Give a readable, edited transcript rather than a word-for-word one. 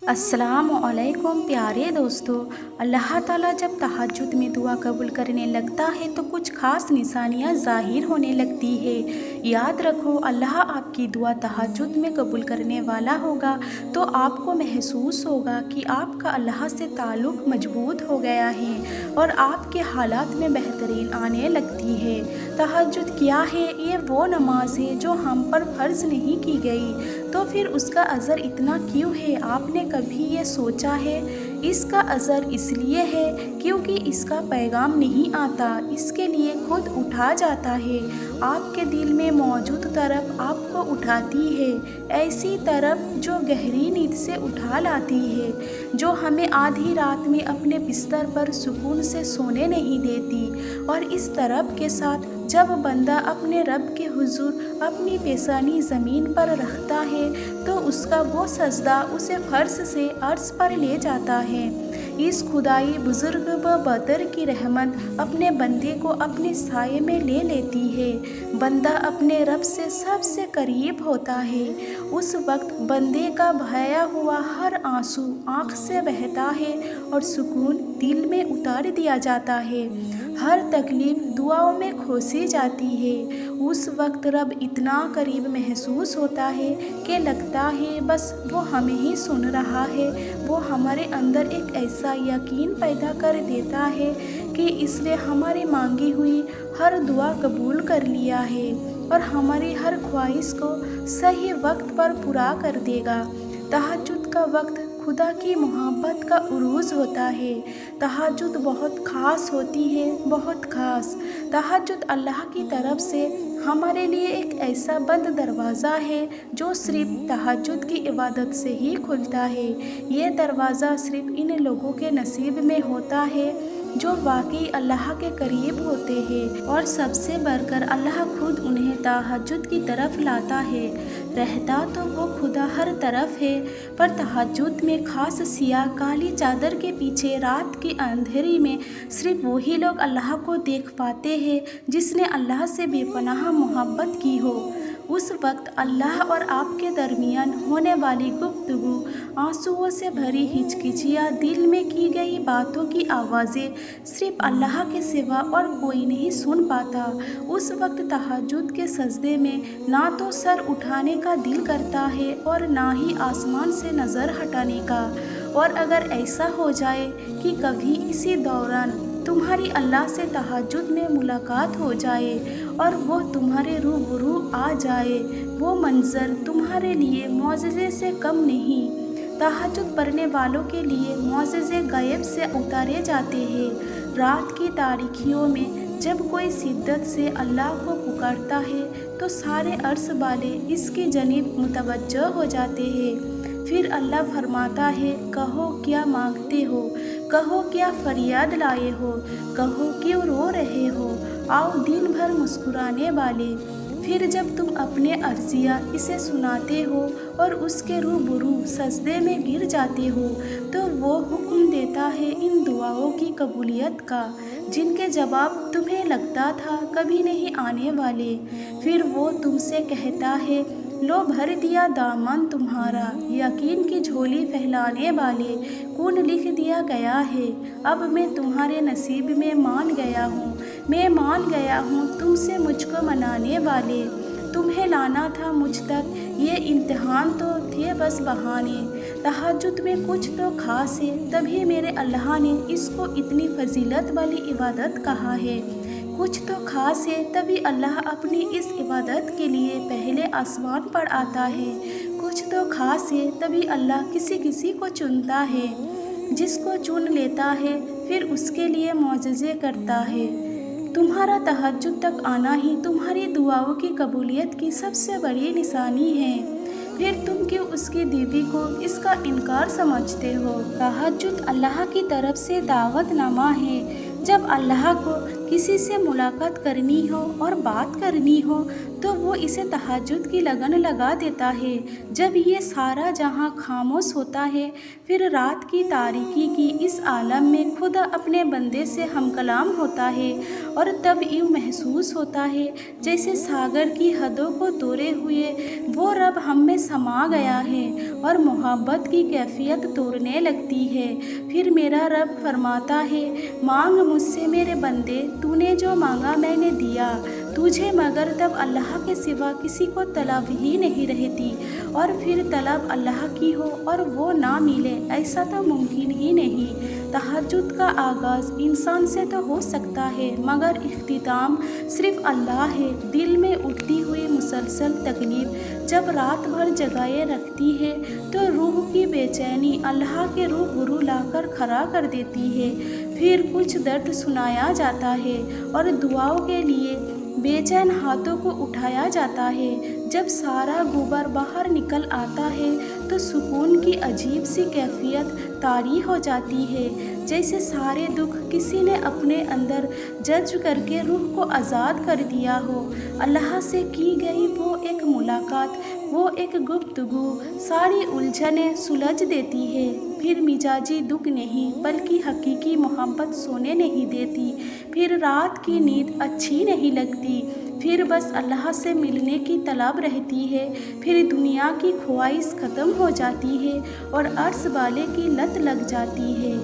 अस्सलाम वालेकुम प्यारे दोस्तों। अल्लाह ताला जब तहज्जुद में दुआ कबूल करने लगता है तो कुछ ख़ास निशानियाँ ज़ाहिर होने लगती है। याद रखो, अल्लाह आपकी दुआ तहज्जुद में कबूल करने वाला होगा तो आपको महसूस होगा कि आपका अल्लाह से ताल्लुक़ मजबूत हो गया है और आपके हालात में बेहतरीन आने लगती है। तहज्जुद क्या है? ये वो नमाज है जो हम पर फ़र्ज़ नहीं की गई, तो फिर उसका अज़र इतना क्यों है? आपने कभी ये सोचा है? इसका अज़र इसलिए है क्योंकि इसका पैगाम नहीं आता, इसके लिए खुद उठा जाता है। आपके दिल में मौजूद तरफ आपको उठाती है, ऐसी तरफ जो गहरी नींद से उठा लाती है, जो हमें आधी रात में अपने बिस्तर पर सुकून से सोने नहीं देती। और इस तरफ के साथ जब बंदा अपने रब के हुजूर अपनी पेशानी ज़मीन पर रखता है तो उसका वो सजदा उसे फर्श से अर्श पर ले जाता है। इस खुदाई बुज़ुर्ग व बदर की रहमत अपने बंदे को अपने साये में ले लेती है। बंदा अपने रब से सबसे करीब होता है। उस वक्त बंदे का बहाया हुआ हर आंसू आँख से बहता है और सुकून दिल में उतार दिया जाता है। हर तकलीफ़ दुआओं में खोसी जाती है। उस वक्त रब इतना करीब महसूस होता है कि लगता है बस वो हमें ही सुन रहा है। वो हमारे अंदर एक ऐसा यकीन पैदा कर देता है कि इसने हमारी मांगी हुई हर दुआ कबूल कर लिया है और हमारी हर ख्वाहिश को सही वक्त पर पूरा कर देगा। तहज्जुद का वक्त खुदा की मोहब्बत का उरूज़ होता है। तहज्जुद बहुत ख़ास होती है, बहुत ख़ास। तहज्जुद अल्लाह की तरफ से हमारे लिए एक ऐसा बंद दरवाज़ा है जो सिर्फ़ तहज्जुद की इबादत से ही खुलता है। ये दरवाज़ा सिर्फ़ इन लोगों के नसीब में होता है जो वाकई अल्लाह के करीब होते हैं और सबसे बढ़कर अल्लाह खुद उन्हें तहज्जुद की तरफ लाता है। रहता तो वो खुदा हर तरफ है, पर तहज्जुद में खास सियाह काली चादर के पीछे रात की अंधेरी में सिर्फ वही लोग अल्लाह को देख पाते हैं जिसने अल्लाह से बेपनाह मोहब्बत की हो। उस वक्त अल्लाह और आपके दरमियान होने वाली गुफ्तगू, आंसुओं से भरी हिचकिचियाँ, दिल में की गई बातों की आवाज़ें सिर्फ अल्लाह के सिवा और कोई नहीं सुन पाता। उस वक्त तहज्जुद के सजदे में ना तो सर उठाने का दिल करता है और ना ही आसमान से नज़र हटाने का। और अगर ऐसा हो जाए कि कभी इसी दौरान तुम्हारी अल्लाह से तहज्जुद में मुलाकात हो जाए और वो तुम्हारे रूबरू आ जाए, वो मंज़र तुम्हारे लिए मौजज़े से कम नहीं। तहज्जुद पढ़ने वालों के लिए मौजज़े गायब से उतारे जाते हैं। रात की तारीकियों में जब कोई शिद्दत से अल्लाह को पुकारता है तो सारे अर्श वाले इसकी जनीब मुतवज्जह हो जाते हैं। फिर अल्लाह फरमाता है, कहो क्या मांगते हो, कहो क्या फरियाद लाए हो, कहो क्यों रो रहे हो, आओ दिन भर मुस्कुराने वाले। फिर जब तुम अपने अर्जिया इसे सुनाते हो और उसके रूबरू सजदे में गिर जाते हो तो वो हुक्म देता है इन दुआओं की कबूलियत का जिनके जवाब तुम्हें लगता था कभी नहीं आने वाले। फिर वो तुमसे कहता है, लो भर दिया दामन तुम्हारा, यकीन की झोली फैलाने वाले, कौन लिख दिया गया है। अब मैं तुम्हारे नसीब में मान गया हूँ, मैं मान गया हूँ तुमसे मुझको मनाने वाले। तुम्हें लाना था मुझ तक, ये इम्तिहान तो थे बस बहाने। तहज्जुद में कुछ तो खास है, तभी मेरे अल्लाह ने इसको इतनी फजीलत वाली इबादत कहा है। कुछ तो खास है, तभी अल्लाह अपनी इस इबादत के लिए पहले आसमान पर आता है। कुछ तो खास है, तभी अल्लाह किसी किसी को चुनता है, जिसको चुन लेता है फिर उसके लिए मौजज़े करता है। तुम्हारा तहज्जुद तक आना ही तुम्हारी दुआओं की कबूलियत की सबसे बड़ी निशानी है। फिर तुम क्यों उसकी दीवी को इसका इनकार समझते हो? तहज्जुद अल्लाह की तरफ से दावतनामा है। जब अल्लाह को किसी से मुलाकात करनी हो और बात करनी हो तो वो इसे तहज्जुद की लगन लगा देता है। जब ये सारा जहां खामोश होता है, फिर रात की तारीकी की इस आलम में खुदा अपने बंदे से हमकलाम होता है और तब यूँ महसूस होता है जैसे सागर की हदों को तोड़े हुए वो रब हम में समा गया है और मोहब्बत की कैफियत तोड़ने लगती है। फिर मेरा रब फरमाता है, मांग मुझसे मेरे बंदे, तूने जो मांगा मैंने दिया तुझे, मगर तब अल्लाह के सिवा किसी को तलब ही नहीं रहती। और फिर तलब अल्लाह की हो और वो ना मिले, ऐसा तो मुमकिन ही नहीं। तहज्जुद का आगाज़ इंसान से तो हो सकता है, मगर इख्तिताम सिर्फ़ अल्लाह है। दिल में उठती हुई मुसलसल तकलीफ जब रात भर जगाए रखती है तो रूह की बेचैनी अल्लाह के रूबरू लाकर खड़ा कर देती है। फिर कुछ दर्द सुनाया जाता है और दुआओं के लिए बेचैन हाथों को उठाया जाता है। जब सारा गुबार बाहर निकल आता है तो सुकून की अजीब सी कैफियत तारी हो जाती है, जैसे सारे दुख किसी ने अपने अंदर जज्ब करके रूह को आज़ाद कर दिया हो। अल्लाह से की गई वो एक मुलाकात, वो एक गुफ्तगू सारी उलझनें सुलझ देती है। फिर मिजाजी दुख नहीं बल्कि हकीकी मोहब्बत सोने नहीं देती। फिर रात की नींद अच्छी नहीं लगती। फिर बस अल्लाह से मिलने की तलब रहती है। फिर दुनिया की ख्वाहिश ख़त्म हो जाती है और अर्श वाले की लत लग जाती है।